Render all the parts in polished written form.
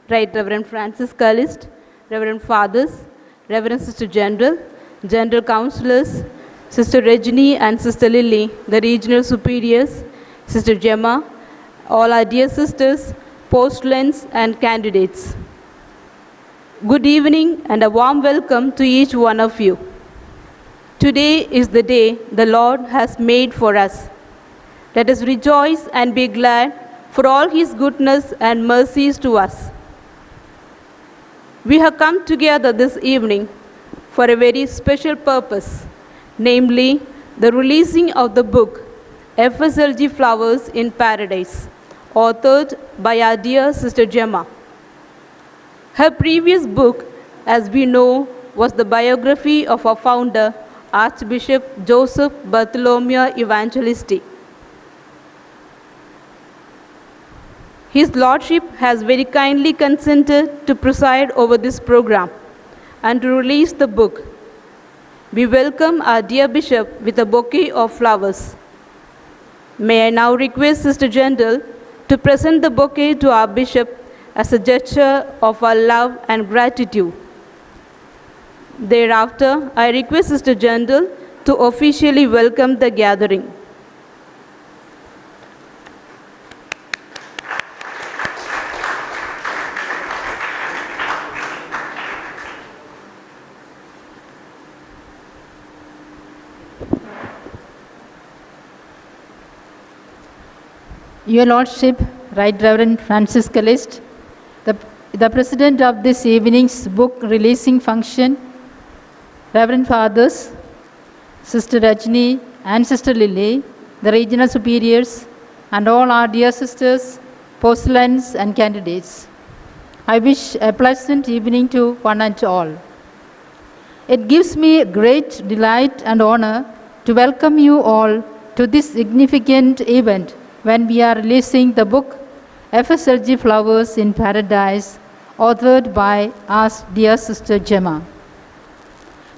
Right Reverend Francis Callist, Reverend Fathers, Reverend Sister General, General Councillors, Sister Rajni and Sister Lily, the Regional Superiors, Sister Gemma, all our dear sisters, postulants and candidates. Good evening and a warm welcome to each one of you. Today is the day the Lord has made for us. Let us rejoice and be glad for all His goodness and mercies to us. We have come together this evening for a very special purpose, namely the releasing of the book FSLG Flowers in Paradise, authored by our dear Sister Gemma. Her previous book, as we know, was the biography of our founder, Archbishop Joseph Bartholomew Evangelisti. His Lordship has very kindly consented to preside over this program and to release the book. We welcome our dear Bishop with a bouquet of flowers. May I now request Sister General to present the bouquet to our Bishop as a gesture of our love and gratitude. Thereafter, I request Sister General to officially welcome the gathering. Your Lordship, Right Reverend Francis Callist, the President of this evening's book releasing function, Reverend Fathers, Sister Rajni and Sister Lily, the Regional Superiors, and all our dear sisters, postulants and candidates. I wish a pleasant evening to one and all. It gives me great delight and honor to welcome you all to this significant event when we are releasing the book FSLG Flowers in Paradise, authored by our dear Sister Gemma.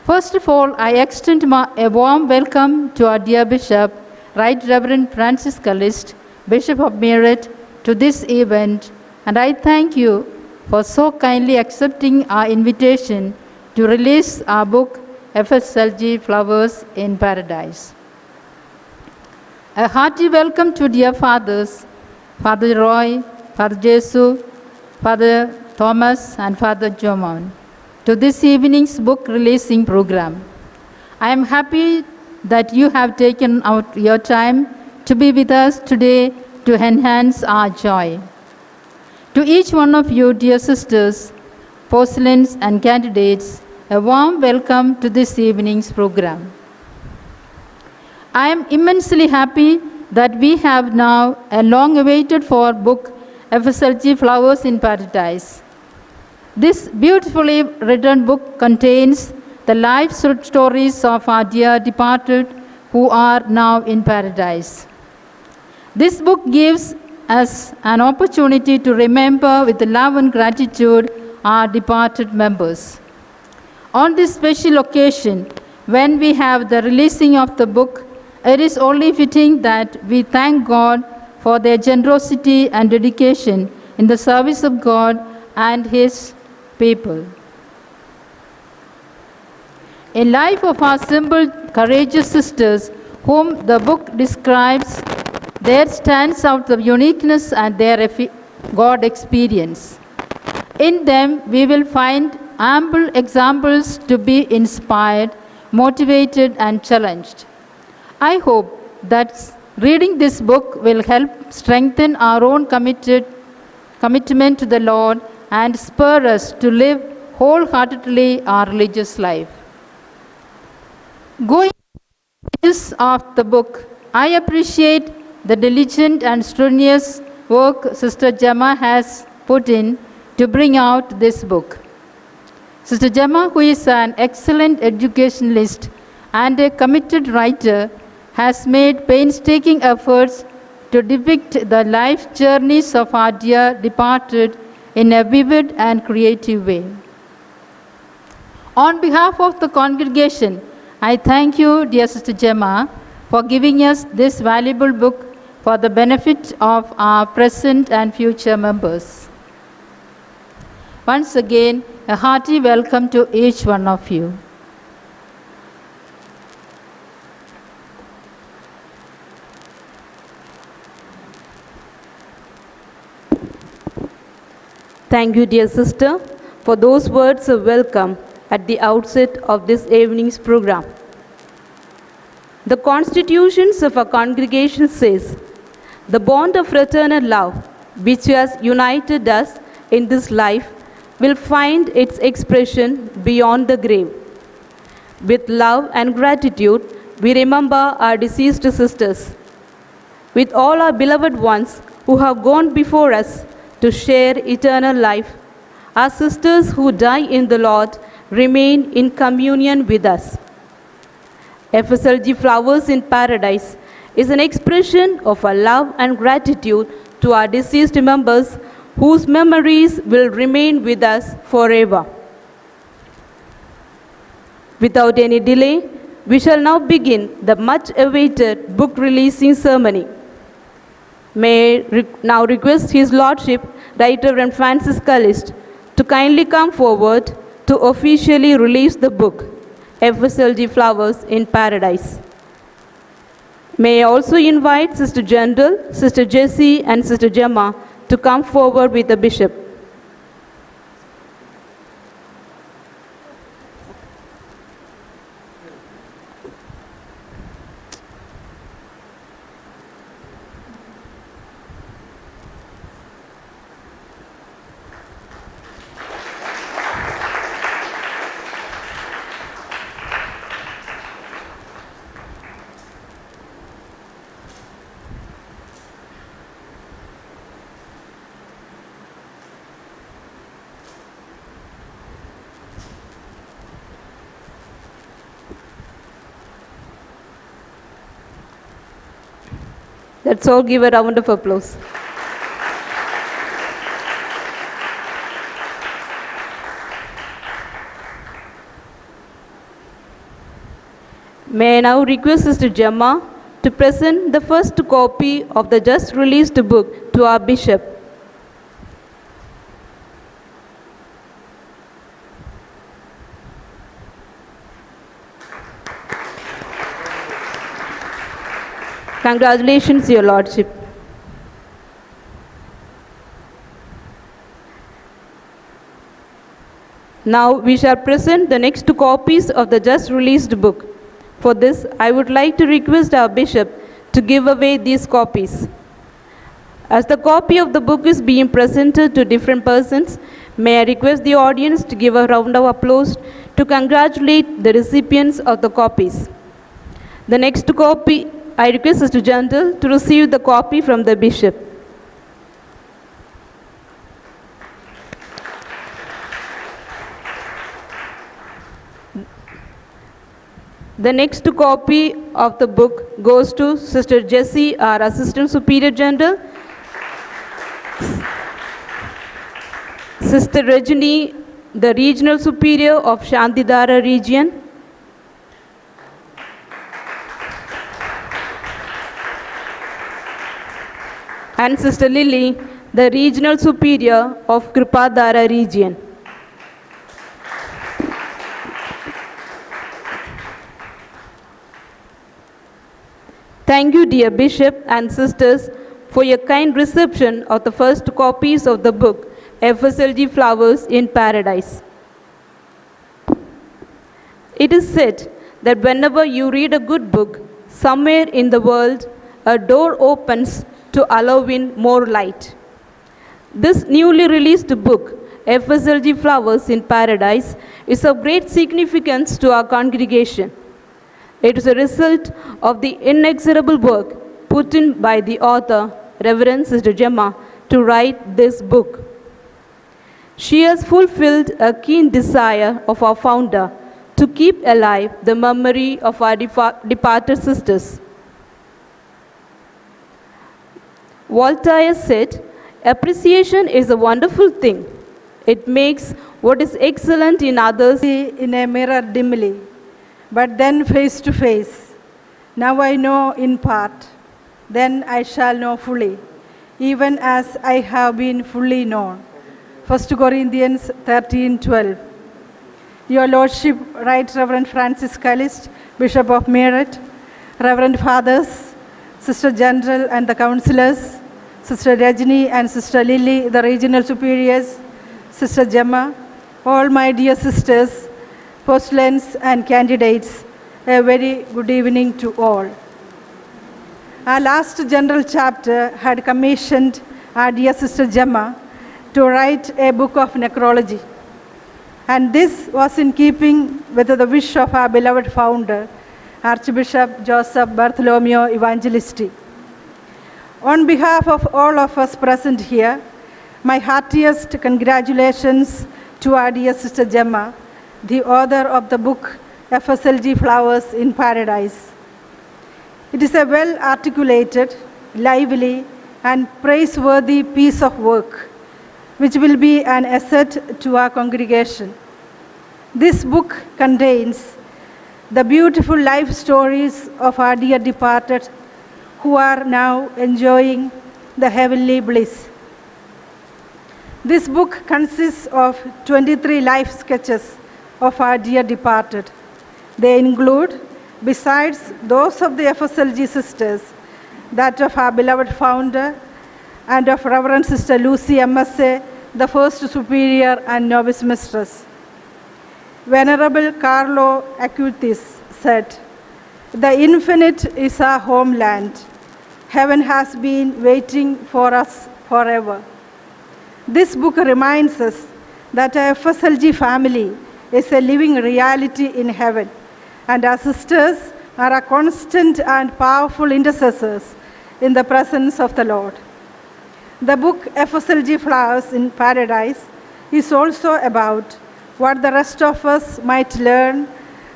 First of all, I extend a warm welcome to our dear Bishop, Right Reverend Francis Callist, Bishop of Meerut, to this event, and I thank you for so kindly accepting our invitation to release our book FSLG Flowers in Paradise. A hearty welcome to dear fathers, Father Roy, Father Jesu, Father Thomas, and Father Jomon, to this evening's book releasing program. I am happy that you have taken out your time to be with us today to enhance our joy. To each one of you, dear sisters, postulants, and candidates, a warm welcome to this evening's program. I am immensely happy that we have now a long-awaited for book FSLG Flowers in Paradise. This beautifully written book contains the life stories of our dear departed who are now in paradise. This book gives us an opportunity to remember with love and gratitude our departed members. On this special occasion, when we have the releasing of the book, it is only fitting that we thank God for their generosity and dedication in the service of God and His people. In life of our simple, courageous sisters, whom the book describes, there stands out the uniqueness and their God experience. In them, we will find ample examples to be inspired, motivated, and challenged. I hope that reading this book will help strengthen our own commitment to the Lord and spur us to live wholeheartedly our religious life. Going pages of the book, I appreciate the diligent and strenuous work Sister Gemma has put in to bring out this book. Sister Gemma, who is an excellent educationalist and a committed writer, has made painstaking efforts to depict the life journeys of our dear departed in a vivid and creative way. On behalf of the congregation, I thank you, dear Sister Gemma, for giving us this valuable book for the benefit of our present and future members. Once again, a hearty welcome to each one of you. Thank you, dear sister, for those words of welcome at the outset of this evening's program. The constitutions of our congregation says, the bond of fraternal love which has united us in this life will find its expression beyond the grave. With love and gratitude, we remember our deceased sisters. With all our beloved ones who have gone before us to share eternal life, our sisters who die in the Lord remain in communion with us. FSLG Flowers in Paradise is an expression of our love and gratitude to our deceased members whose memories will remain with us forever. Without any delay, we shall now begin the much-awaited book releasing ceremony. May I now request His Lordship, Right Reverend Francis Callist, to kindly come forward to officially release the book, FSLG Flowers in Paradise. May I also invite Sister General, Sister Jessie, and Sister Gemma to come forward with the bishop. Let's all give a round of applause. May I now request Sister Gemma to present the first copy of the just released book to our bishop. Congratulations, Your Lordship. Now we shall present the next two copies of the just released book. For this, I would like to request our bishop to give away these copies. As the copy of the book is being presented to different persons, may I request the audience to give a round of applause to congratulate the recipients of the copies. The next copy, I request Sister Gentle to receive the copy from the bishop. The next copy of the book goes to Sister Jessie, our Assistant Superior General, Sister Rajini, the Regional Superior of Shantidhara region, and Sister Lily, the Regional Superior of Kripadhara region. Thank you, dear Bishop and Sisters, for your kind reception of the first copies of the book, FSLG Flowers in Paradise. It is said that whenever you read a good book, somewhere in the world, a door opens to allow in more light. This newly released book, FSLG Flowers in Paradise, is of great significance to our congregation. It is a result of the inexorable work put in by the author, Reverend Sister Gemma, to write this book. She has fulfilled a keen desire of our founder to keep alive the memory of our departed sisters. Voltaire said, "Appreciation is a wonderful thing. It makes what is excellent in others In a mirror dimly, but then face to face. Now I know in part, then I shall know fully, even as I have been fully known." 1 Corinthians 13:12. Your Lordship, Right Reverend Francis Callist, Bishop of Meerut, Reverend Fathers, Sister General and the Councillors, Sister Rajni and Sister Lily, the Regional Superiors, Sister Gemma, all my dear sisters, postulants and candidates, a very good evening to all. Our last general chapter had commissioned our dear Sister Gemma to write a book of necrology. And this was in keeping with the wish of our beloved founder, Archbishop Joseph Bartholomew Evangelisti. On behalf of all of us present here, my heartiest congratulations to our dear Sister Gemma, the author of the book FSLG Flowers in Paradise. It is a well-articulated, lively, and praiseworthy piece of work, which will be an asset to our congregation. This book contains the beautiful life stories of our dear departed who are now enjoying the heavenly bliss. This book consists of 23 life sketches of our dear departed. They include, besides those of the FSLG sisters, that of our beloved founder and of Reverend Sister Lucy MSA, the First Superior and Novice Mistress. Venerable Carlo Acutis said, "The infinite is our homeland. Heaven has been waiting for us forever." This book reminds us that our FSLG family is a living reality in heaven, and our sisters are a constant and powerful intercessors in the presence of the Lord. The book FSLG Flowers in Paradise is also about what the rest of us might learn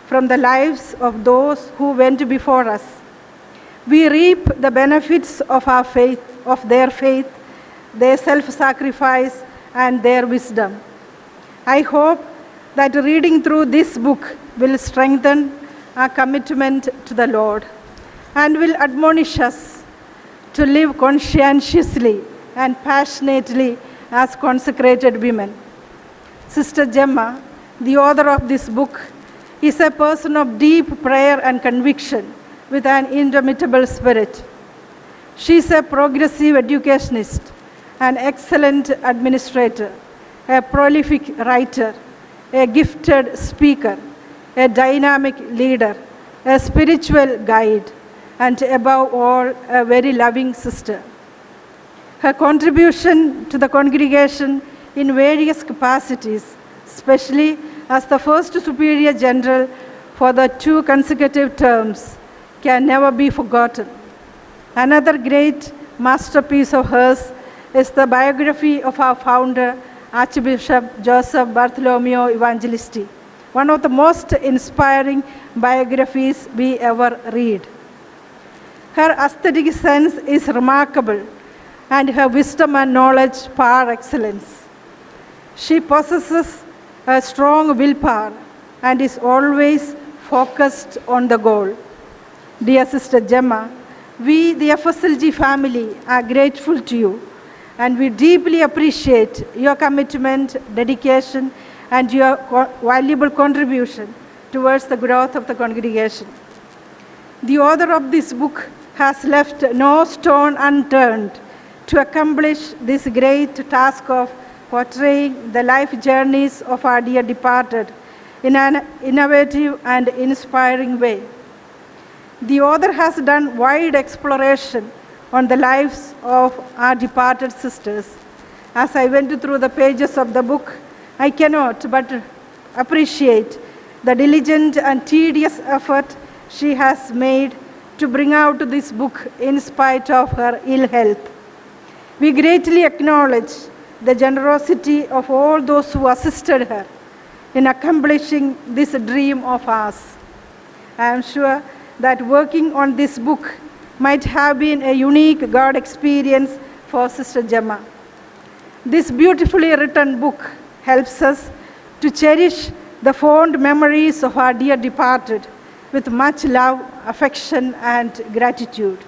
from the lives of those who went before us. We reap the benefits of our faith, of their faith, their self-sacrifice, and their wisdom. I hope that reading through this book will strengthen our commitment to the Lord and will admonish us to live conscientiously and passionately as consecrated women. Sister Gemma, the author of this book, is a person of deep prayer and conviction with an indomitable spirit. She is a progressive educationist, an excellent administrator, a prolific writer, a gifted speaker, a dynamic leader, a spiritual guide, and above all, a very loving sister. Her contribution to the congregation in various capacities, especially as the First Superior General for the 2 consecutive terms, can never be forgotten. Another great masterpiece of hers is the biography of our founder, Archbishop Joseph Bartholomew Evangelisti, one of the most inspiring biographies we ever read. Her aesthetic sense is remarkable, and her wisdom and knowledge par excellence. She possesses a strong willpower and is always focused on the goal. Dear Sister Gemma, we, the FSLG family, are grateful to you, and we deeply appreciate your commitment, dedication, and your valuable contribution towards the growth of the congregation. The author of this book has left no stone unturned to accomplish this great task of portraying the life journeys of our dear departed in an innovative and inspiring way. The author has done wide exploration on the lives of our departed sisters. As I went through the pages of the book, I cannot but appreciate the diligent and tedious effort she has made to bring out this book in spite of her ill health. We greatly acknowledge the generosity of all those who assisted her in accomplishing this dream of ours. I am sure that working on this book might have been a unique God experience for Sister Gemma. This beautifully written book helps us to cherish the fond memories of our dear departed with much love, affection, and gratitude.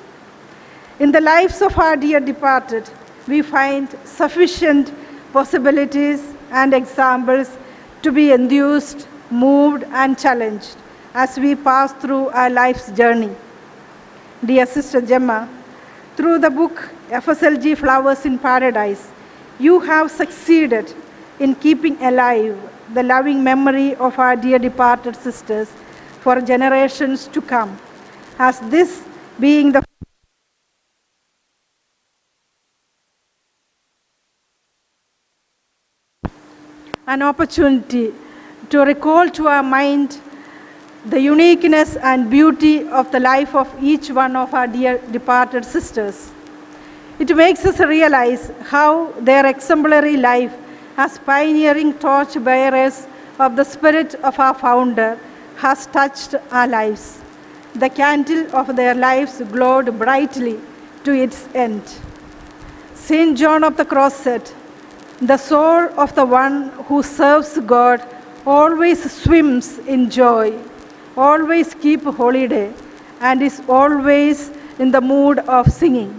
In the lives of our dear departed, we find sufficient possibilities and examples to be enthused, moved, and challenged as we pass through our life's journey. Dear Sister Gemma, through the book FSLG Flowers in Paradise, you have succeeded in keeping alive the loving memory of our dear departed sisters for generations to come, as this being the an opportunity to recall to our mind the uniqueness and beauty of the life of each one of our dear departed sisters. It makes us realize how their exemplary life as pioneering torch bearers of the spirit of our founder has touched our lives. The candle of their lives glowed brightly to its end. Saint John of the Cross said, "The soul of the one who serves God always swims in joy, always keeps holiday, and is always in the mood of singing."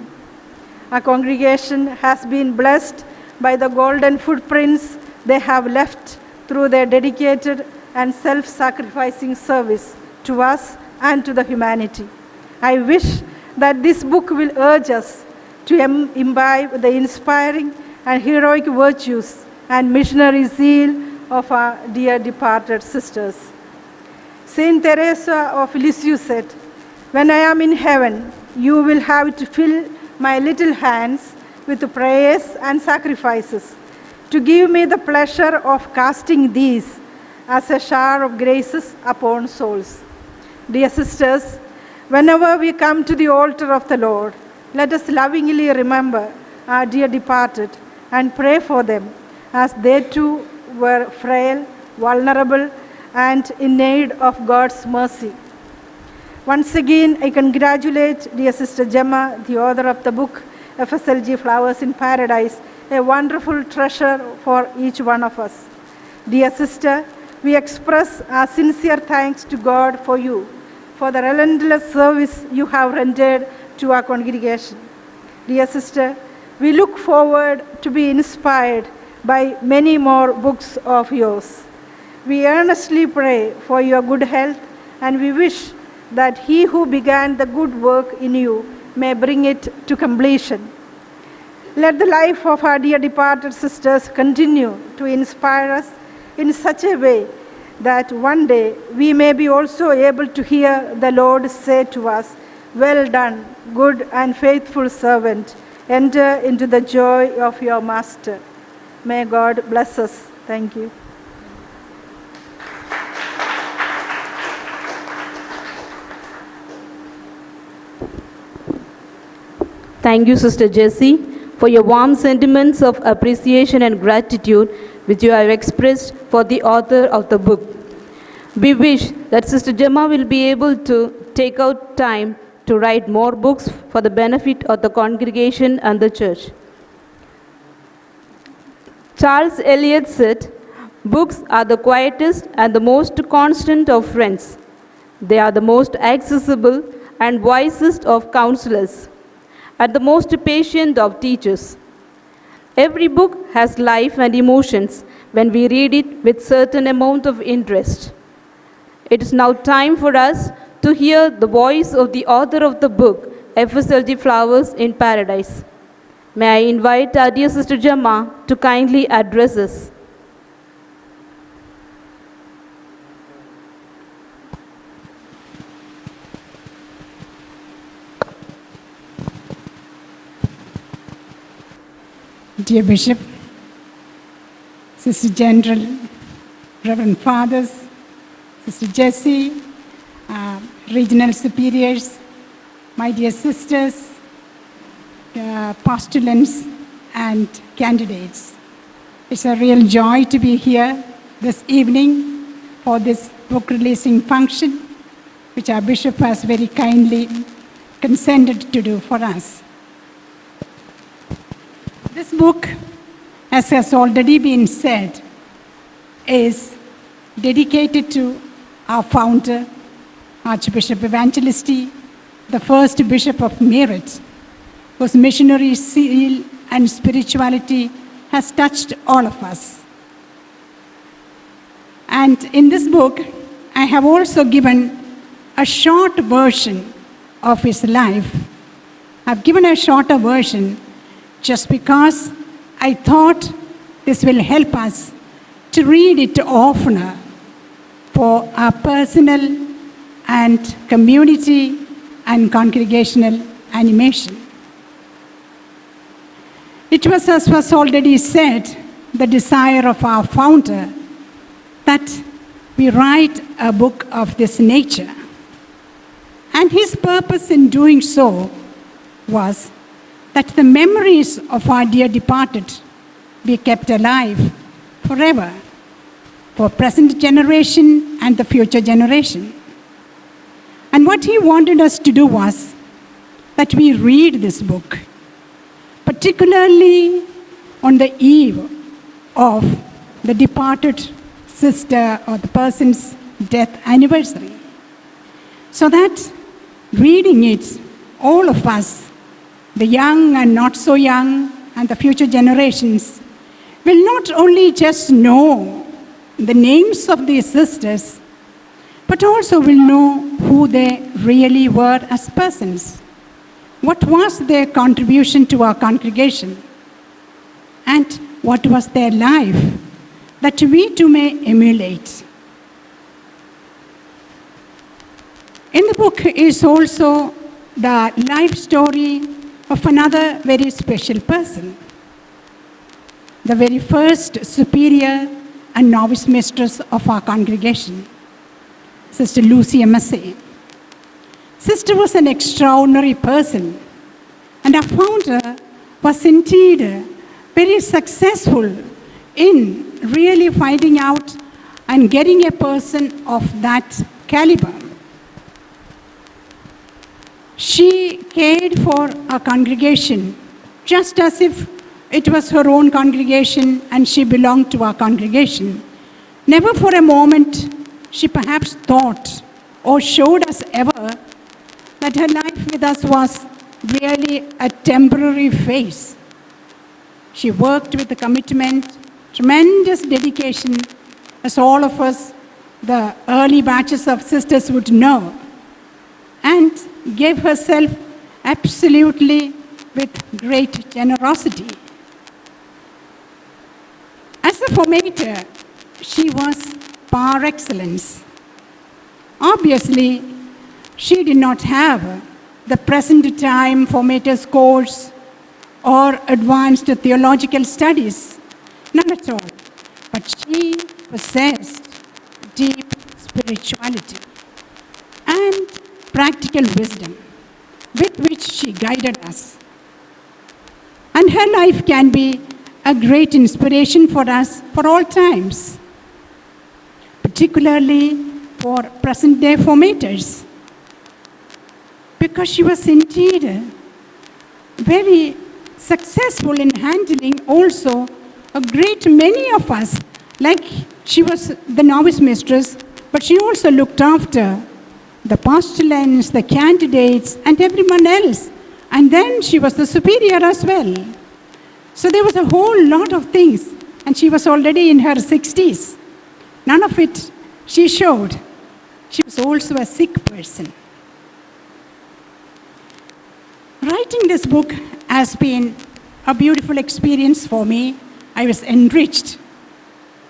Our congregation has been blessed by the golden footprints they have left through their dedicated and self-sacrificing service to us and to the humanity. I wish that this book will urge us to imbibe the inspiring and heroic virtues and missionary zeal of our dear departed sisters. Saint Teresa of Lisieux said, "When I am in heaven, you will have to fill my little hands with prayers and sacrifices to give me the pleasure of casting these as a shower of graces upon souls." Dear sisters, whenever we come to the altar of the Lord, let us lovingly remember our dear departed and pray for them, as they too were frail, vulnerable, and in need of God's mercy. Once again, I congratulate dear Sister Gemma, the author of the book FSLG Flowers in Paradise, a wonderful treasure for each one of us. Dear sister, we express our sincere thanks to God for you, for the relentless service you have rendered to our congregation. Dear sister, we look forward to be inspired by many more books of yours. We earnestly pray for your good health, and we wish that he who began the good work in you may bring it to completion. Let the life of our dear departed sisters continue to inspire us in such a way that one day we may be also able to hear the Lord say to us, "Well done, good and faithful servant. Enter into the joy of your master." May God bless us. Thank you. Thank you, Sister Jessie, for your warm sentiments of appreciation and gratitude which you have expressed for the author of the book. We wish that Sister Gemma will be able to take out time to write more books for the benefit of the congregation and the church. Charles Eliot said, "Books are the quietest and the most constant of friends. They are the most accessible and wisest of counselors, and the most patient of teachers. Every book has life and emotions when we read it with certain amount of interest." It is now time for us to hear the voice of the author of the book, FSLG Flowers in Paradise. May I invite our dear Sister Gemma to kindly address us. Dear Bishop, Sister General, Reverend Fathers, Sister Jessie, Regional Superiors, my dear sisters, postulants, and candidates, It's a real joy to be here this evening for this book releasing function, which our bishop has very kindly consented to do for us. This book, as has already been said, is dedicated to our founder, Archbishop Evangelisti, the first bishop of Meerut, whose missionary zeal and spirituality has touched all of us. And in this book, I have also given a short version of his life. I've given a shorter version just because I thought this will help us to read it oftener for our personal and community and congregational animation. It was, as was already said, the desire of our founder that we write a book of this nature. And his purpose in doing so was that the memories of our dear departed be kept alive forever for present generation and the future generation. And what he wanted us to do was that we read this book, particularly on the eve of the departed sister or the person's death anniversary, so that reading it, all of us, the young and not so young, and the future generations, will not only just know the names of these sisters, but also will know who they really were as persons. What was their contribution to our congregation? And what was their life that we too may emulate? In the book is also the life story of another very special person, the very first superior and novice mistress of our congregation, Sister Lucy MSA. Sister was an extraordinary person, and our founder was indeed very successful in really finding out and getting a person of that caliber. She cared for our congregation just as if it was her own congregation and she belonged to our congregation. Never for a moment she perhaps thought or showed us ever that her life with us was really a temporary phase. She worked with a commitment, tremendous dedication, as all of us, the early batches of sisters would know, and gave herself absolutely with great generosity. As a formator, she was par excellence. Obviously, she did not have the present time formator's course or advanced theological studies, none at all. But she possessed deep spirituality and practical wisdom with which she guided us. And her life can be a great inspiration for us for all times, particularly for present-day formators, because she was indeed very successful in handling also a great many of us. Like she was the novice mistress, but she also looked after the postulants, the candidates, and everyone else. And then she was the superior as well. So there was a whole lot of things, and she was already in her 60s. None of it she showed. She was also a sick person. Writing this book has been a beautiful experience for me. I was enriched,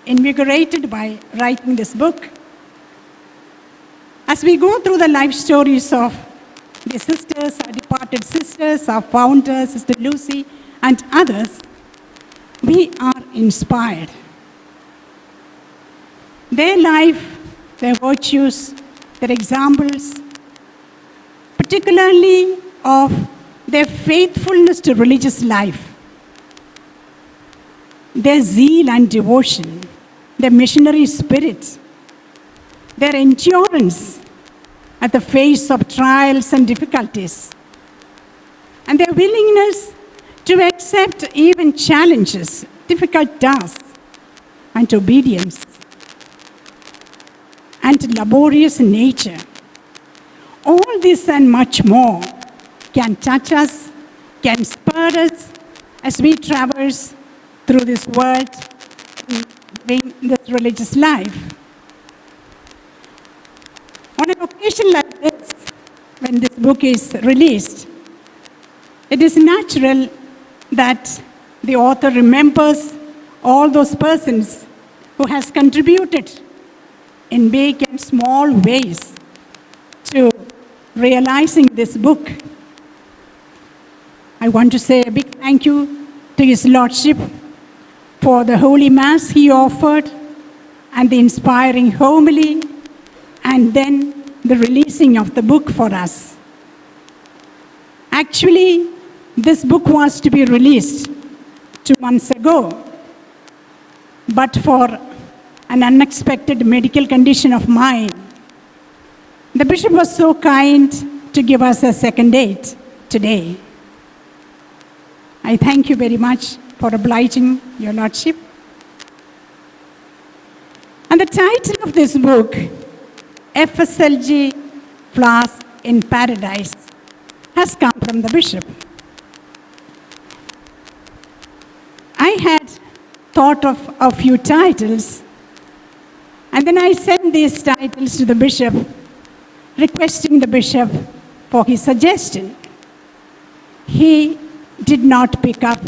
invigorated by writing this book. As we go through the life stories of the sisters, our departed sisters, our founder, Sister Lucy, and others, we are inspired. Their life, their virtues, their examples, particularly of their faithfulness to religious life, their zeal and devotion, their missionary spirit, their endurance at the face of trials and difficulties, and their willingness to accept even challenges, difficult tasks, and obedience, and laborious nature. All this and much more can touch us, can spur us as we traverse through this world, living this religious life. On an occasion like this, when this book is released, it is natural that the author remembers all those persons who has contributed in big and small ways to realizing this book. I want to say a big thank you to His Lordship for the Holy Mass he offered and the inspiring homily, and then the releasing of the book for us. Actually, this book was to be released 2 months ago, but for an unexpected medical condition of mine, the bishop was so kind to give us a second date today. I thank you very much for obliging your Lordship. And the title of this book, FSLG Flowers in Paradise, has come from the bishop. I had thought of a few titles, and then I sent these titles to the bishop, requesting the bishop for his suggestion. He did not pick up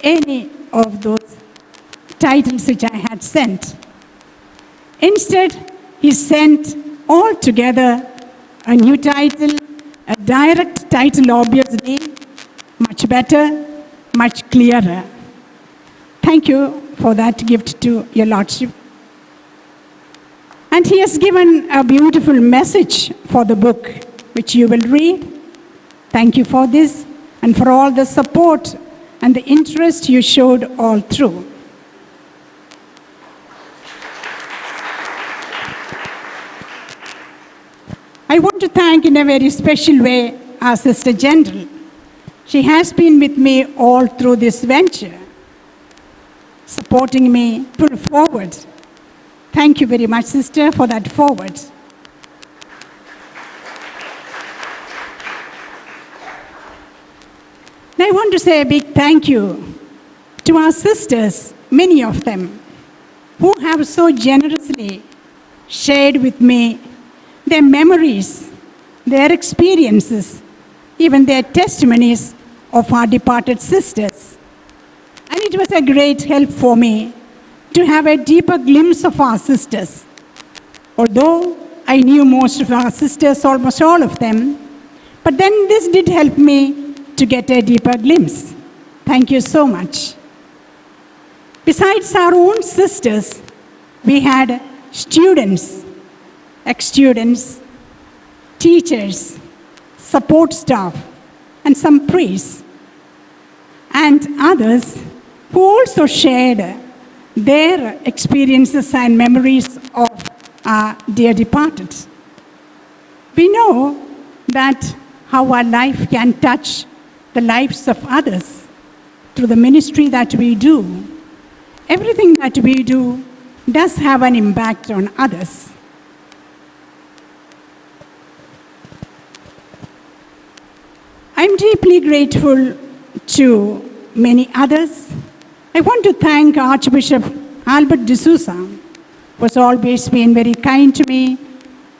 any of those titles which I had sent. Instead, he sent all together a new title, a direct title, obviously, much better, much clearer. Thank you for that gift to your Lordship. And he has given a beautiful message for the book, which you will read. Thank you for this and for all the support and the interest you showed all through. I want to thank in a very special way our Sister General. She has been with me all through this venture, supporting me full forward. Thank you very much, Sister, for that forward. And I want to say a big thank you to our sisters, many of them, who have so generously shared with me their memories, their experiences, even their testimonies of our departed sisters. And it was a great help for me to have a deeper glimpse of our sisters. Although I knew most of our sisters, almost all of them, but then this did help me to get a deeper glimpse. Thank you so much. Besides our own sisters, we had students, ex-students, teachers, support staff, and some priests, and others who also shared their experiences and memories of our dear departed. We know that how our life can touch the lives of others through the ministry that we do. Everything that we do does have an impact on others. I'm deeply grateful to many others. I want to thank Archbishop Albert D'Souza, who has always been very kind to me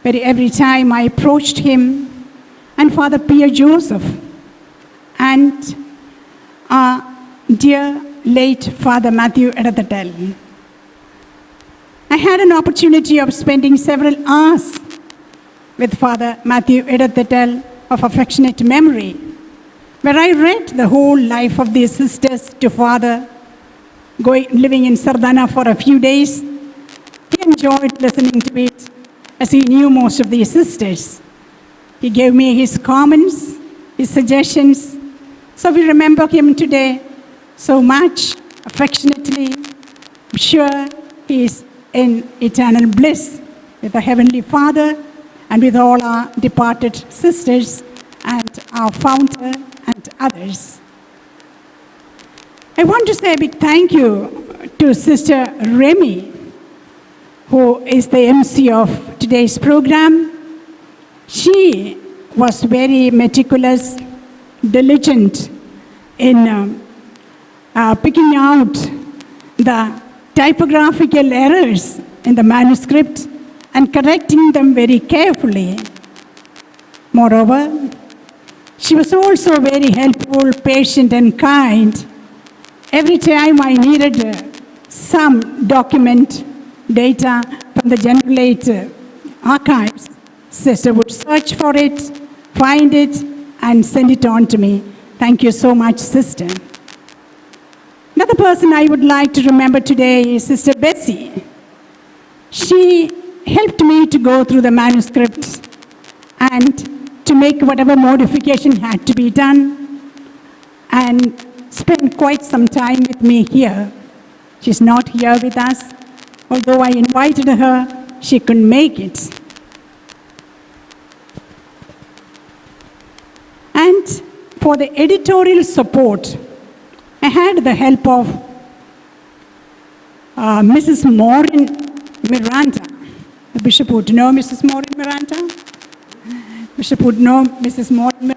every time I approached him, and Father Pierre Joseph, and our dear late Father Matthew Edathatel. I had an opportunity of spending several hours with Father Matthew Edathatel of affectionate memory, where I read the whole life of these sisters to Father, living in Sardana for a few days. He enjoyed listening to it as he knew most of these sisters. He gave me his comments, his suggestions. So we remember him today so much affectionately. I'm sure he is in eternal bliss with the Heavenly Father and with all our departed sisters and our founder and others. I want to say a big thank you to Sister Remy, who is the MC of today's program. She was very meticulous, diligent in picking out the typographical errors in the manuscript and correcting them very carefully. Moreover, she was also very helpful, patient, and kind. Every time I needed some document, data from the General Aid archives, Sister would search for it, find it, and send it on to me. Thank you so much, Sister. Another person I would like to remember today is Sister Bessie. She helped me to go through the manuscript and to make whatever modification had to be done, and spent quite some time with me here. She's not here with us. Although I invited her, she couldn't make it. And for the editorial support, I had the help of Mrs. Maureen Miranda. The bishop would know Mrs. Maureen Miranda. Bishop would know Mrs. Maureen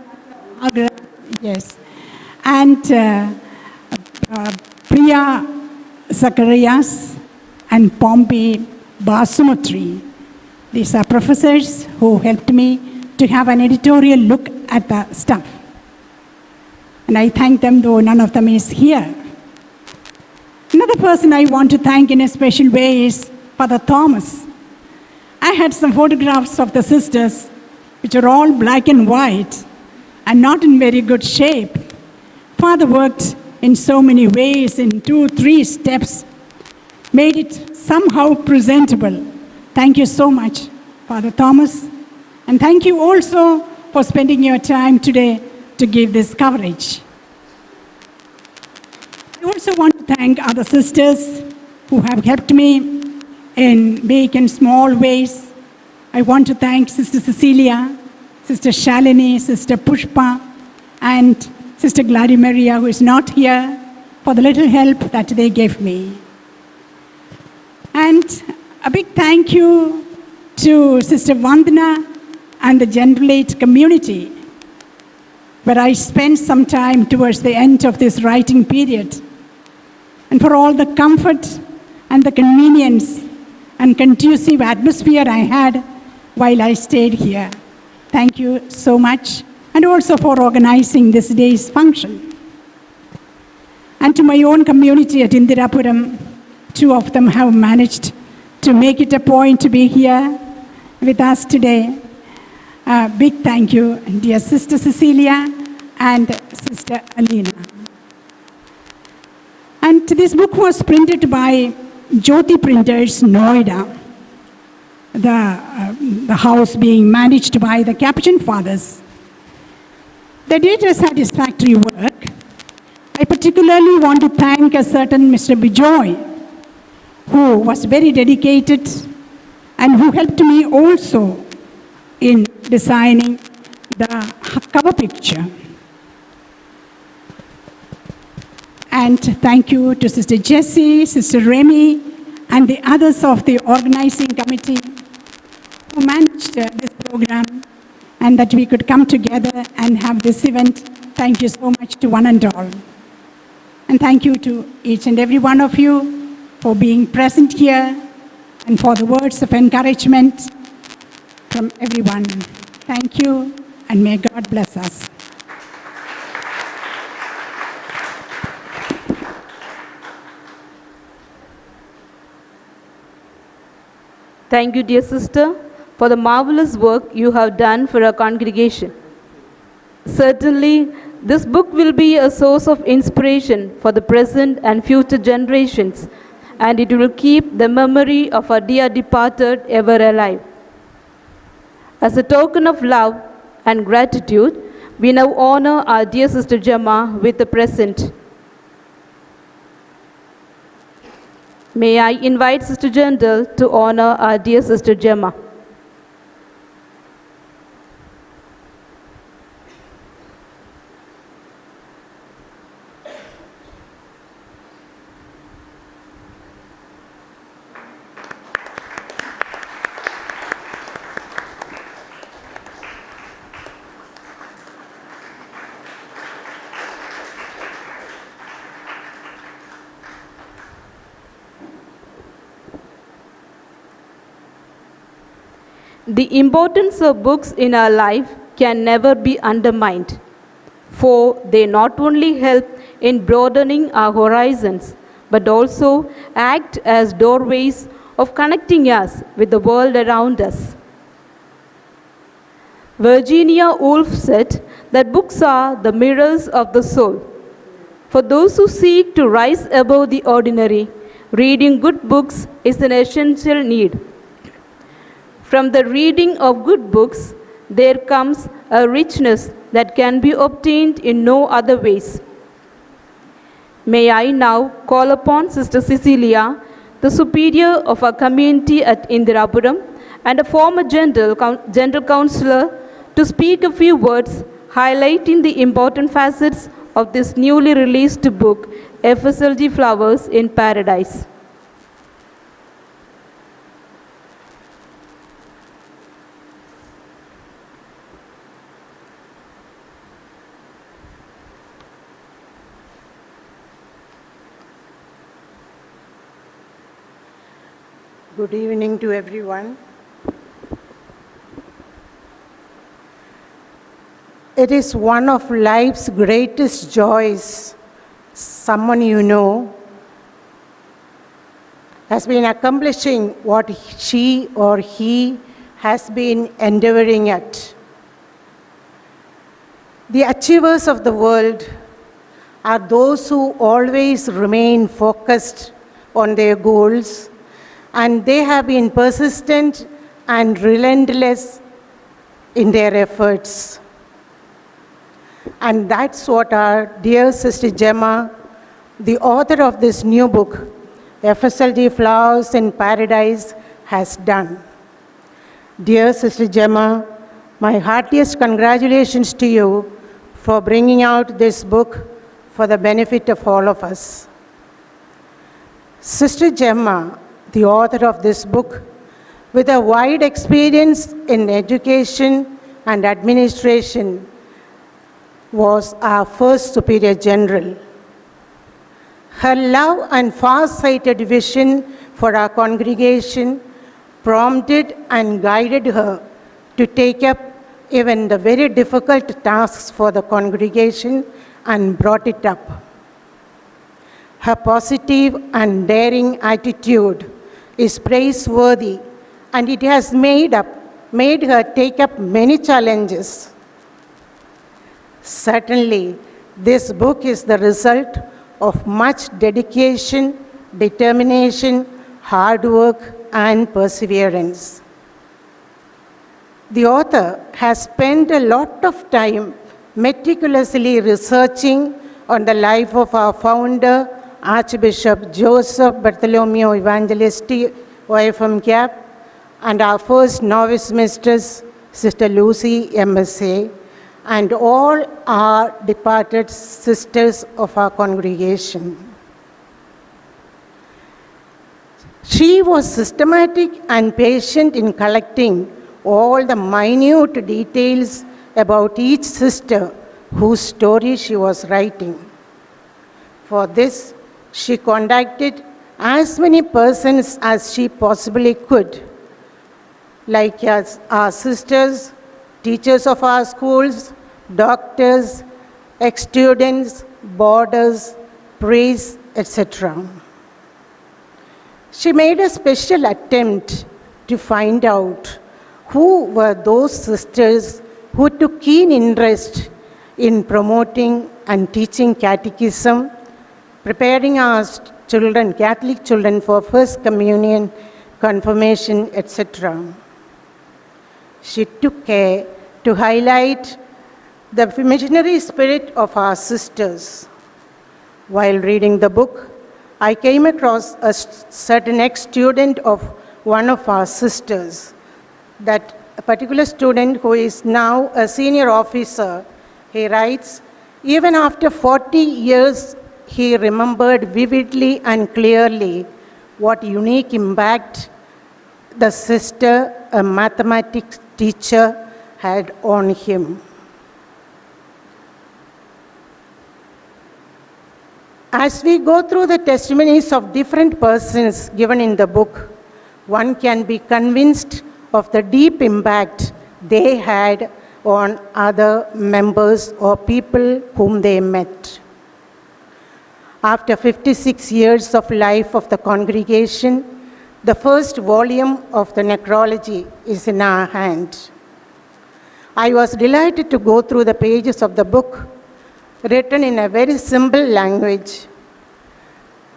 Miranda. Yes. And Priya Zacharias and Pompey Basumutri. These are professors who helped me to have an editorial look at the stuff. And I thank them, though none of them is here. Another person I want to thank in a special way is Father Thomas. I had some photographs of the sisters, which are all black and white and not in very good shape. Father worked in so many ways, in 2-3 steps, made it somehow presentable. Thank you so much, Father Thomas. And thank you also for spending your time today to give this coverage. I also want to thank other sisters who have helped me in big and small ways. I want to thank Sister Cecilia, Sister Shalini, Sister Pushpa, and Sister Gladys Maria, who is not here, for the little help that they gave me. And a big thank you to Sister Vandana and the General Aid community, where I spent some time towards the end of this writing period, and for all the comfort and the convenience and conducive atmosphere I had while I stayed here. Thank you so much, and also for organizing this day's function. And to my own community at Indirapuram, 2 of them have managed to make it a point to be here with us today. Big thank you, dear Sister Cecilia and Sister Alina. And this book was printed by Jyoti Printers, Noida, the house being managed by the Capuchin Fathers. They did a satisfactory work. I particularly want to thank a certain Mr. Bijoy, who was very dedicated and who helped me also in designing the cover picture. And thank you to Sister Jessie, Sister Remy, and the others of the organizing committee who managed this program, and that we could come together and have this event. Thank you so much to one and all. And thank you to each and every one of you for being present here and for the words of encouragement from everyone. Thank you, and may God bless us. Thank you, dear sister, for the marvelous work you have done for our congregation. Certainly, this book will be a source of inspiration for the present and future generations, and it will keep the memory of our dear departed ever alive. As a token of love and gratitude, we now honor our dear Sister Gemma with the present. May I invite Sister Jendal to honor our dear Sister Gemma. The importance of books in our life can never be undermined, for they not only help in broadening our horizons, but also act as doorways of connecting us with the world around us. Virginia Woolf said that books are the mirrors of the soul. For those who seek to rise above the ordinary, reading good books is an essential need. From the reading of good books, there comes a richness that can be obtained in no other ways. May I now call upon Sister Cecilia, the superior of our community at Indirapuram and a former general counselor, to speak a few words highlighting the important facets of this newly released book, FSLG Flowers in Paradise. Good evening to everyone. It is one of life's greatest joys. Someone you know has been accomplishing what she or he has been endeavoring at. The achievers of the world are those who always remain focused on their goals, and they have been persistent and relentless in their efforts. And that's what our dear Sister Gemma, the author of this new book, FSLG Flowers in Paradise, has done. Dear Sister Gemma, my heartiest congratulations to you for bringing out this book for the benefit of all of us. Sister Gemma, the author of this book, with a wide experience in education and administration, was our first Superior General. Her love and far-sighted vision for our congregation prompted and guided her to take up even the very difficult tasks for the congregation and brought it up. Her positive and daring attitude is praiseworthy, and it has made her take up many challenges. Certainly, this book is the result of much dedication, determination, hard work, and perseverance. The author has spent a lot of time meticulously researching on the life of our founder, Archbishop Joseph Bartholomew Evangelisti, OFM Cap, and our first novice mistress, Sister Lucy MSA, and all our departed sisters of our congregation. She was systematic and patient in collecting all the minute details about each sister whose story she was writing. For this, she contacted as many persons as she possibly could, like our sisters, teachers of our schools, doctors, ex-students, boarders, priests, etc. She made a special attempt to find out who were those sisters who took keen interest in promoting and teaching catechism, preparing our children, Catholic children, for First Communion, confirmation, etc. She took care to highlight the missionary spirit of our sisters. While reading the book, I came across a certain ex-student of one of our sisters. That a particular student who is now a senior officer, he writes, even after 40 years, he remembered vividly and clearly what unique impact the sister, a mathematics teacher, had on him. As we go through the testimonies of different persons given in the book, one can be convinced of the deep impact they had on other members or people whom they met. After 56 years of life of the congregation, the first volume of the necrology is in our hand. I was delighted to go through the pages of the book, written in a very simple language.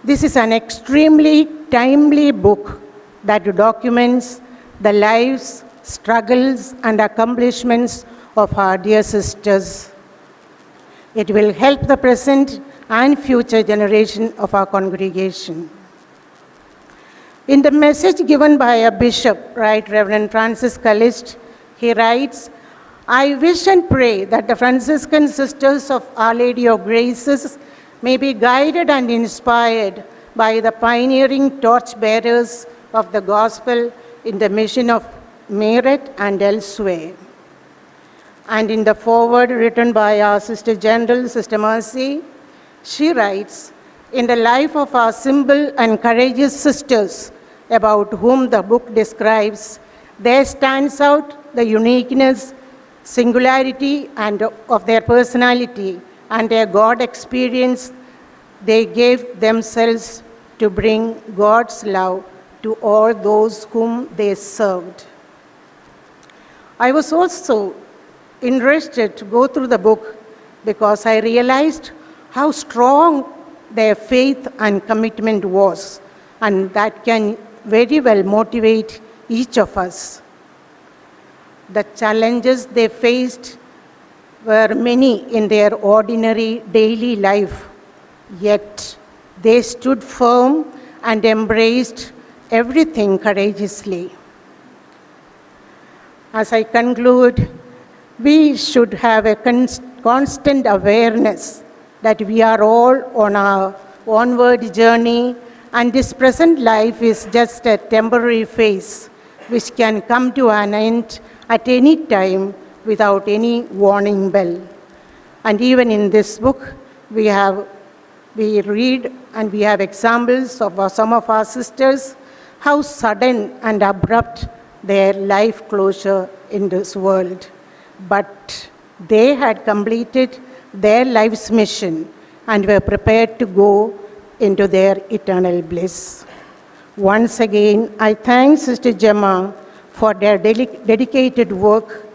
This is an extremely timely book that documents the lives, struggles, and accomplishments of our dear sisters. It will help the present and future generation of our congregation. In the message given by a bishop, Right Reverend Francis Callist, he writes, I wish and pray that the Franciscan Sisters of Our Lady of Graces may be guided and inspired by the pioneering torchbearers of the gospel in the mission of Meerut and elsewhere. And in the foreword written by our Sister General, Sister Mercy, she writes, in the life of our simple and courageous sisters about whom the book describes, there stands out the uniqueness, singularity and of their personality and their God experience. They gave themselves to bring God's love to all those whom they served. I was also interested to go through the book because I realized how strong their faith and commitment was, and that can very well motivate each of us. The challenges they faced were many in their ordinary daily life, yet they stood firm and embraced everything courageously. As I conclude, we should have a constant awareness that we are all on our onward journey, and this present life is just a temporary phase which can come to an end at any time without any warning bell. And even in this book, we read and we have examples of some of our sisters, how sudden and abrupt their life closure in this world. But they had completed their life's mission and were prepared to go into their eternal bliss. Once again, I thank Sister Gemma for their dedicated work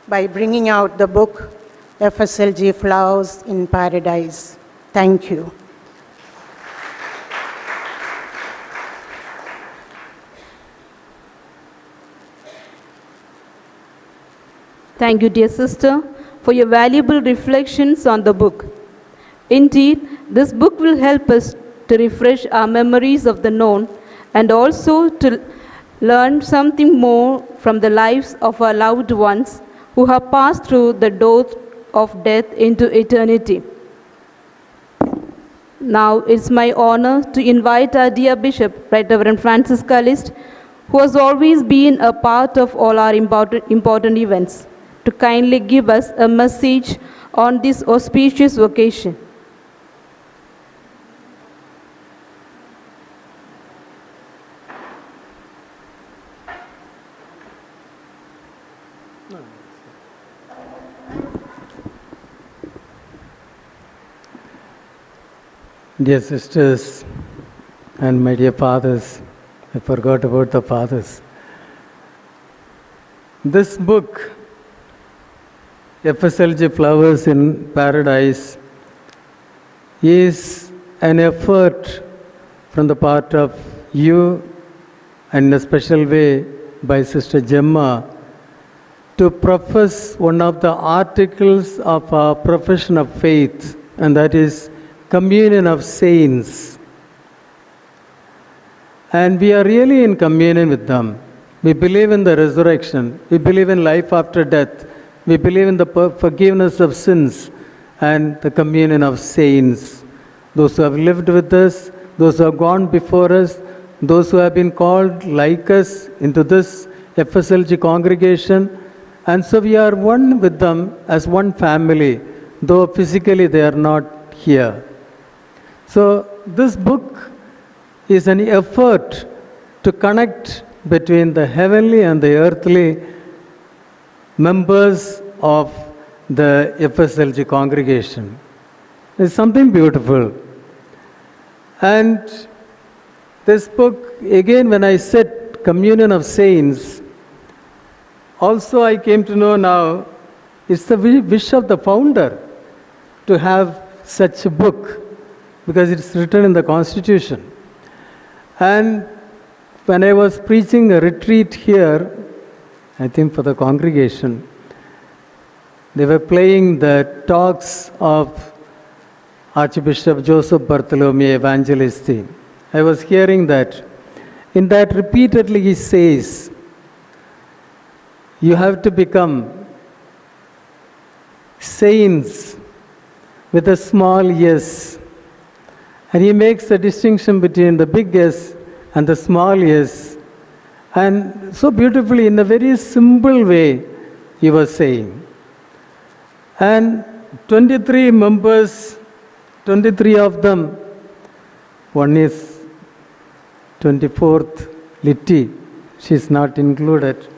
by bringing out the book, FSLG Flowers in Paradise. Thank you. Thank you, dear sister, for your valuable reflections on the book. Indeed, this book will help us to refresh our memories of the known and also to learn something more from the lives of our loved ones who have passed through the door of death into eternity. Now it's my honor to invite our dear Bishop, Right Reverend Francis Callist, who has always been a part of all our important events, to kindly give us a message on this auspicious occasion. Dear sisters and my dear fathers, I forgot about the fathers. This book, FSLG Flowers in Paradise, is an effort from the part of you and in a special way by Sister Gemma to profess one of the articles of our profession of faith, and that is Communion of Saints. and we are really in communion with them. We believe in the resurrection. We believe in life after death. We believe in the forgiveness of sins and the communion of saints. Those who have lived with us, those who have gone before us, those who have been called like us into this FSLG congregation. And so we are one with them as one family, though physically they are not here. So this book is an effort to connect between the heavenly and the earthly members of the FSLG congregation. It's something beautiful. And this book, again, when I said Communion of Saints, also I came to know now it's the wish of the founder to have such a book because it's written in the Constitution. And when I was preaching a retreat here, I think for the congregation, they were playing the talks of Archbishop Joseph Bartholomew Evangelisti. I was hearing that. In that repeatedly he says, you have to become saints with a small s. And he makes a distinction between the big S and the small s. And so beautifully, in a very simple way, he was saying. And 23 members, 23 of them, one is 24th Litti, she is not included.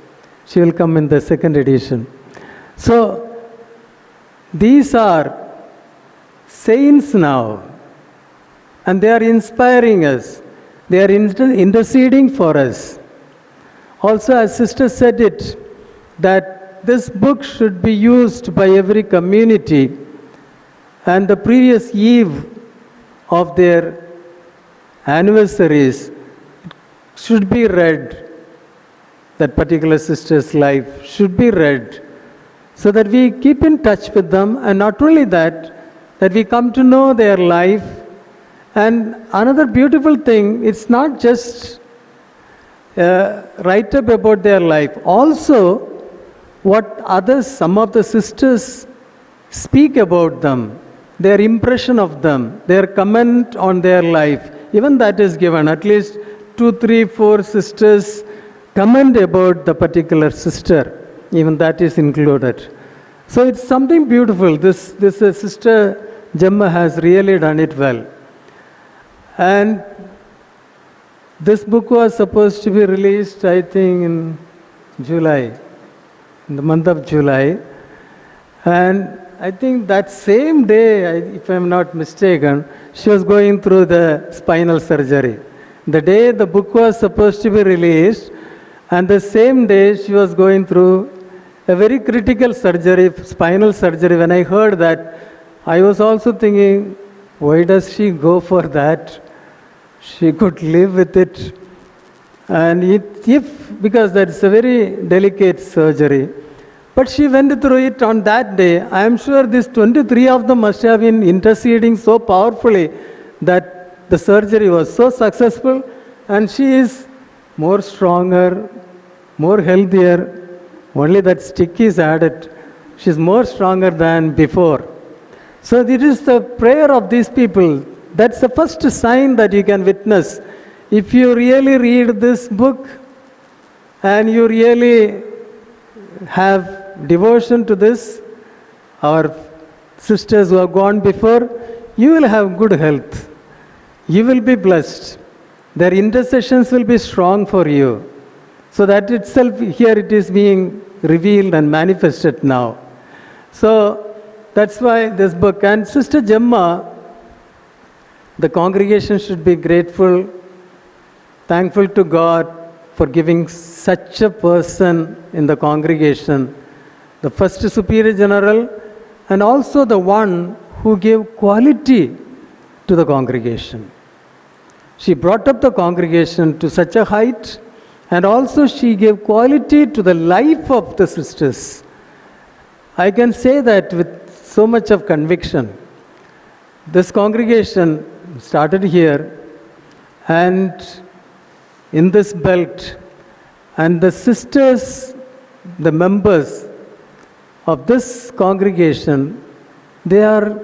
She will come in the second edition. So, these are saints now, and they are inspiring us. They are interceding for us. Also, as Sister said it, that this book should be used by every community, and the previous eve of their anniversaries should be read. That particular sister's life should be read so that we keep in touch with them, and not only that, that we come to know their life. And another beautiful thing, it's not just write up about their life, also what others, some of the sisters speak about them, their impression of them, their comment on their life, even that is given. At least 2, 3, 4 sisters comment about the particular sister, even that is included. So it's something beautiful. This Sister Gemma has really done it well. And this book was supposed to be released, I think, in July, in the month of July. And I think that same day, if I'm not mistaken, she was going through the spinal surgery. The day the book was supposed to be released, and the same day she was going through a very critical surgery, spinal surgery. When I heard that, I was also thinking, why does she go for that? She could live with it. And because that's a very delicate surgery. But she went through it on that day. I am sure these 23 of them must have been interceding so powerfully that the surgery was so successful, and she is more stronger, more healthier. Only that stick is added. She is more stronger than before. So it is the prayer of these people. That's the first sign that you can witness. If you really read this book and you really have devotion to this, our sisters who have gone before, you will have good health. You will be blessed. Their intercessions will be strong for you. So that itself, here it is being revealed and manifested now. So that's why this book. And Sister Gemma, the congregation should be grateful, thankful to God for giving such a person in the congregation, the first Superior General, and also the one who gave quality to the congregation. She brought up the congregation to such a height, and also she gave quality to the life of the sisters. I can say that with so much of conviction. This congregation started here, and in this belt. And the sisters, the members of this congregation, they are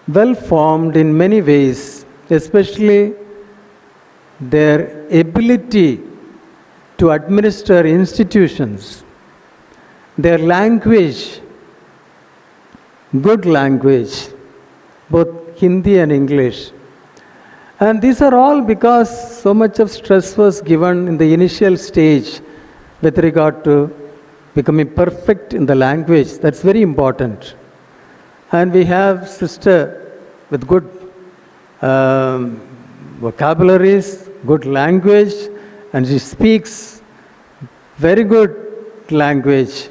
well formed in many ways, especially their ability to administer institutions, their language, good language, both Hindi and English. And these are all because so much of stress was given in the initial stage with regard to becoming perfect in the language. That's very important. And we have sister with good vocabularies, good language, and she speaks very good language.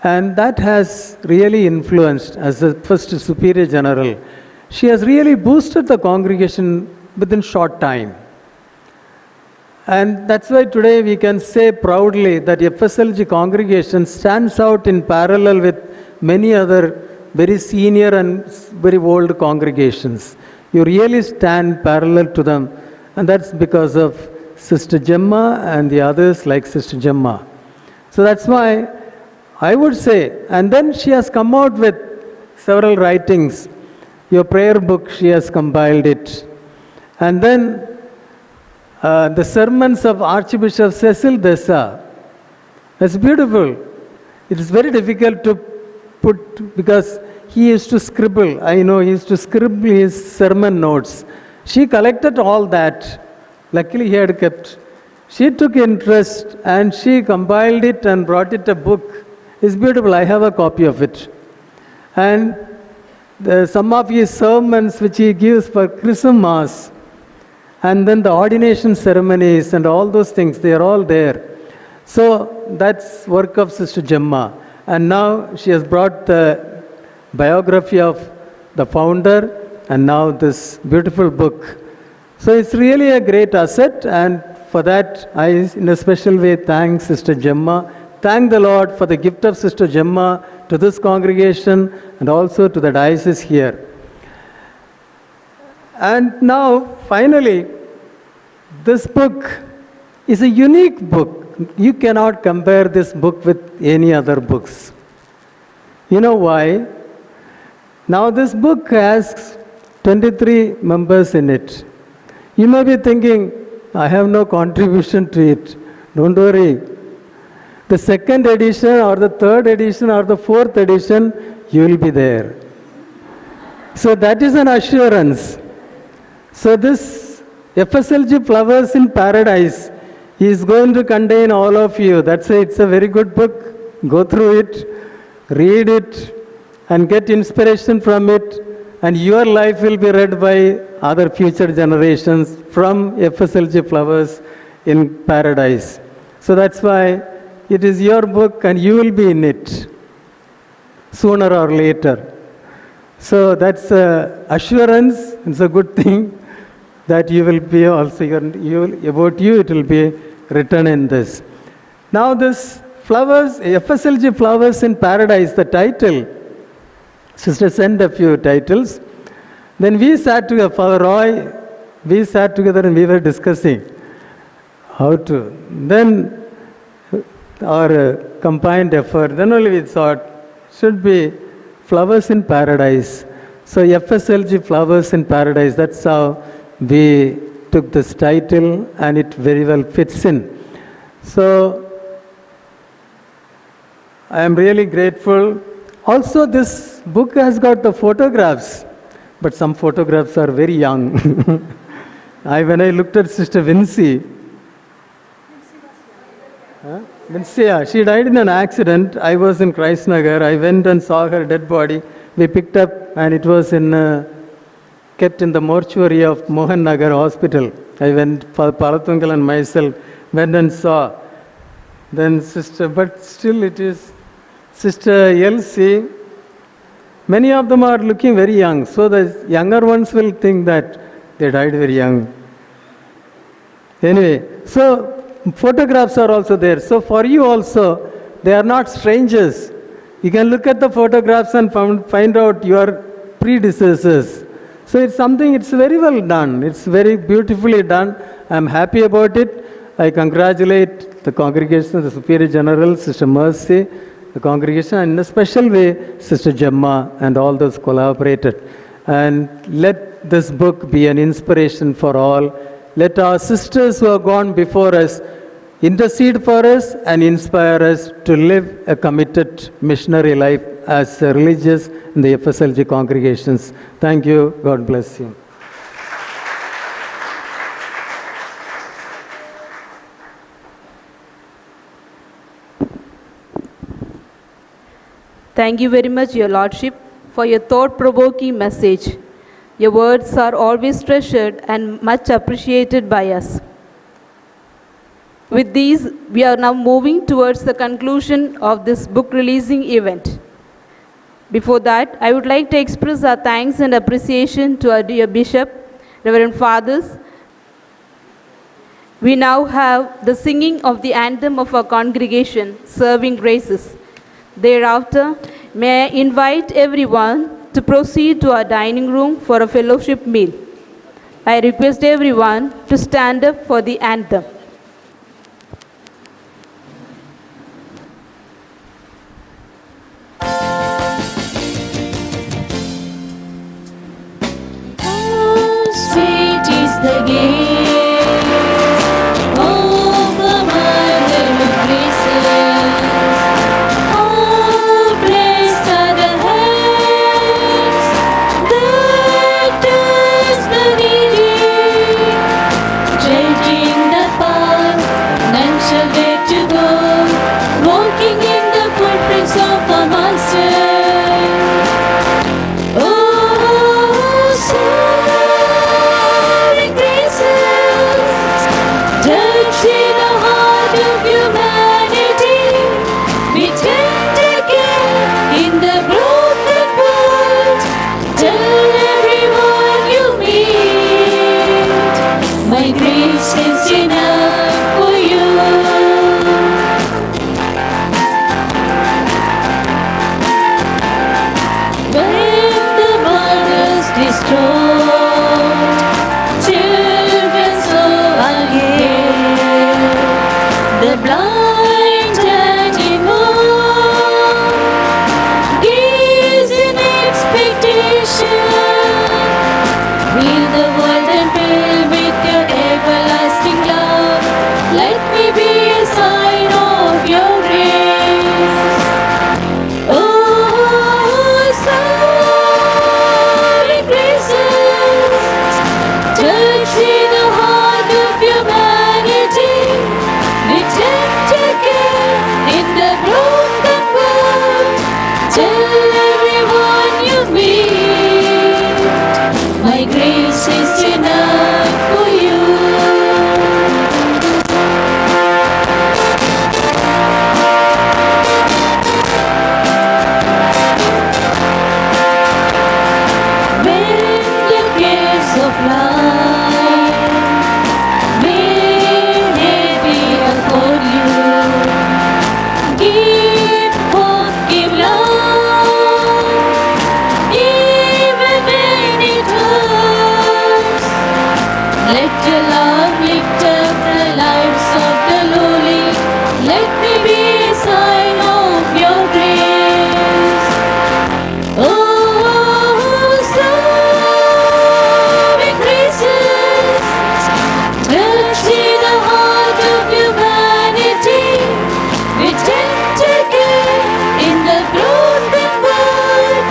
And that has really influenced, as the first Superior General, she has really boosted the congregation within short time. And that's why today we can say proudly that FSLG congregation stands out in parallel with many other very senior and very old congregations. You really stand parallel to them, and that's because of Sister Gemma and the others like Sister Gemma. So that's why I would say, and then she has come out with several writings. Your prayer book, she has compiled it. And then the sermons of Archbishop Cecil Dessa. That's beautiful. It is very difficult to put, because he used to scribble. I know he used to scribble his sermon notes. She collected all that. Luckily he had kept. She took interest and she compiled it and brought it a book. It's beautiful. I have a copy of it. And some of his sermons which he gives for Christmas, and then the ordination ceremonies and all those things, they are all there. So that's work of Sister Gemma. And now she has brought the biography of the founder and now this beautiful book. So it's really a great asset, and for that I in a special way thank Sister Gemma. Thank the Lord for the gift of Sister Gemma to this congregation and also to the diocese here. And now, finally, this book is a unique book. You cannot compare this book with any other books. You know why? Now, this book has 23 members in it. You may be thinking, I have no contribution to it. Don't worry. The second edition or the third edition or the fourth edition, you will be there. So that is an assurance. So this FSLG Flowers in Paradise is going to contain all of you. That's why it's a very good book. Go through it, read it, and get inspiration from it. And your life will be read by other future generations from FSLG Flowers in Paradise. So that's why it is your book and you will be in it sooner or later. So that's assurance. It's a good thing that you will be also, about you it will be written in this. Now this flowers, FSLG Flowers in Paradise, the title, Sister sent a few titles. Then we sat together, Father Roy, we sat together and we were discussing how to. Then our combined effort, then only we thought, should be Flowers in Paradise. So FSLG Flowers in Paradise, that's how we took this title, and it very well fits in. So I am really grateful. Also this book has got the photographs, but some photographs are very young. When I looked at Sister Vinci, Vincia, she died in an accident. I was in Christnagar. I went and saw her dead body. We picked up and it was kept in the mortuary of Mohan Nagar Hospital. I went, Palatungal and myself went and saw. Then Sister, but still it is Sister Elsie. Many of them are looking very young. So the younger ones will think that they died very young. Anyway, so photographs are also there. So for you also, they are not strangers. You can look at the photographs and find out your predecessors. So it's something, it's very well done. It's very beautifully done. I'm happy about it. I congratulate the congregation, the Superior General, Sister Mercy, the congregation, and in a special way, Sister Gemma and all those collaborated. And let this book be an inspiration for all. Let our sisters who have gone before us intercede for us and inspire us to live a committed missionary life as religious in the FSLG congregations. Thank you. God bless you. Thank you very much, Your Lordship, for your thought-provoking message. Your words are always treasured and much appreciated by us. With these, we are now moving towards the conclusion of this book releasing event. Before that, I would like to express our thanks and appreciation to our dear Bishop, Reverend Fathers. We now have the singing of the anthem of our congregation, Serving Graces. Thereafter, may I invite everyone to proceed to our dining room for a fellowship meal. I request everyone to stand up for the anthem. Sweet is the gift of the mother of graces. Oh, blessed are the hands that touch the needy, treading the path none shall dare to go, walking in the footprints of our Master. My grace is enough for you. When the world is destroyed, children so again, the blind and immoral gaze in expectation. Heal the world and fill with your everlasting love. Let me be a sign of your grace. Oh, sorry graces, touching the heart of humanity. Detect again in the broken world. Tell everyone you meet, my grace is enough for you. When the cares of life may heavy upon you, give hope, give love, even when it hurts. Let your love lift up the lives of the lowly. Let me be a sign of your grace. Oh, serving graces, touching the heart of humanity. Detect again in the broken world.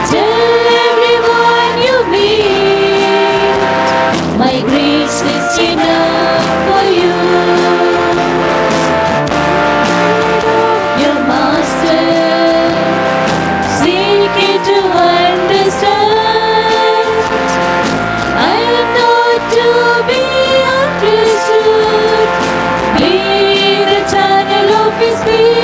Tell everyone you meet, my grace is enough for you. Your Master, seek it to understand. I am not to be understood. Be the channel of His peace.